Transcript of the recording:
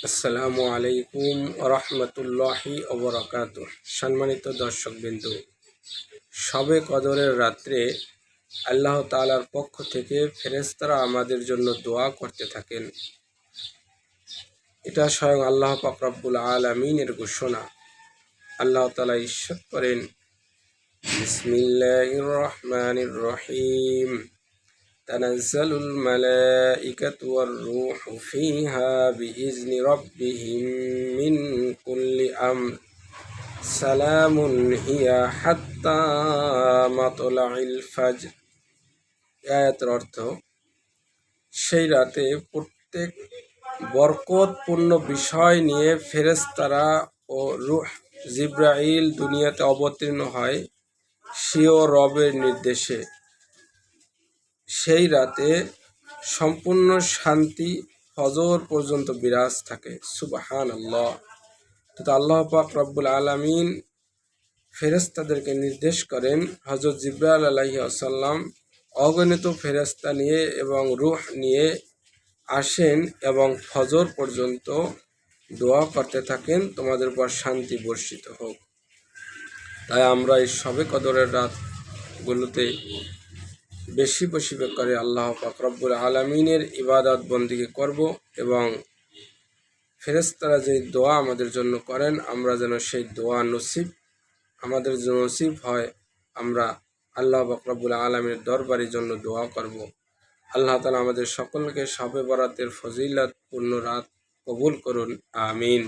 আসসালামু আলাইকুম রহমতুল্লাহি ওবরাকাতুহ। সম্মানিত দর্শকবৃন্দু, শবে কদরের রাত্রে আল্লাহ তাআলার পক্ষ থেকে ফেরেশতারা আমাদের জন্য দোয়া করতে থাকেন। এটা স্বয়ং আল্লাহ পাক রব্বুল আলামিনের ঘোষণা। আল্লাহ তাআলা ইরশাদ করেন, বিসমিল্লাহির রহমানির রহিম, তানাজ্জালুল মালাইকাতু ওয়ার রূহু ফীহা বিইজনি রাব্বিহিম মিন কুল্লি আমর সালামুন হিয়া হাত্তা মাতলাইল ফাজর। আয়াতের অর্থ, সেই রাতে প্রত্যেক বরকতপূর্ণ বিষয় নিয়ে ফেরেশতারা ও রূহ জিবরাইল দুনিয়াতে অবতীর্ণ হয় স্বীয় রবের নির্দেশে। সেই রাতে সম্পূর্ণ শান্তি ফজর পর্যন্ত বিরাজ থাকে। সুবহানাল্লাহ। তো আল্লাহ পাক রব্বুল আলামিন ফেরেশতাদেরকে নির্দেশ করেন, হযরত জিবরাইল আলাইহিস সালাম অগণিত ফেরেশতা নিয়ে এবং রূহ নিয়ে আসেন এবং ফজর পর্যন্ত দোয়া করতে থাকেন, তোমাদের উপর শান্তি বর্ষিত হোক। তাই আমরা এই শবে কদরের রাতগুলোতে বেশি বেশি করে আল্লাহ পাক রব্বুল আলামিনের ইবাদত বন্দেগী করব এবং ফেরেশতারা যে দোয়া আমাদের জন্য করেন আমরা যেন সেই দোয়া আমাদের জন্য নসিব হয়। আমরা আল্লাহ পাক রব্বুল আলামিনের দরবারের জন্য দোয়া করব। আল্লাহ তাআলা আমাদের সকলকে শবে বরাতের ফজিলতপূর্ণ রাত কবুল করুন। আমিন।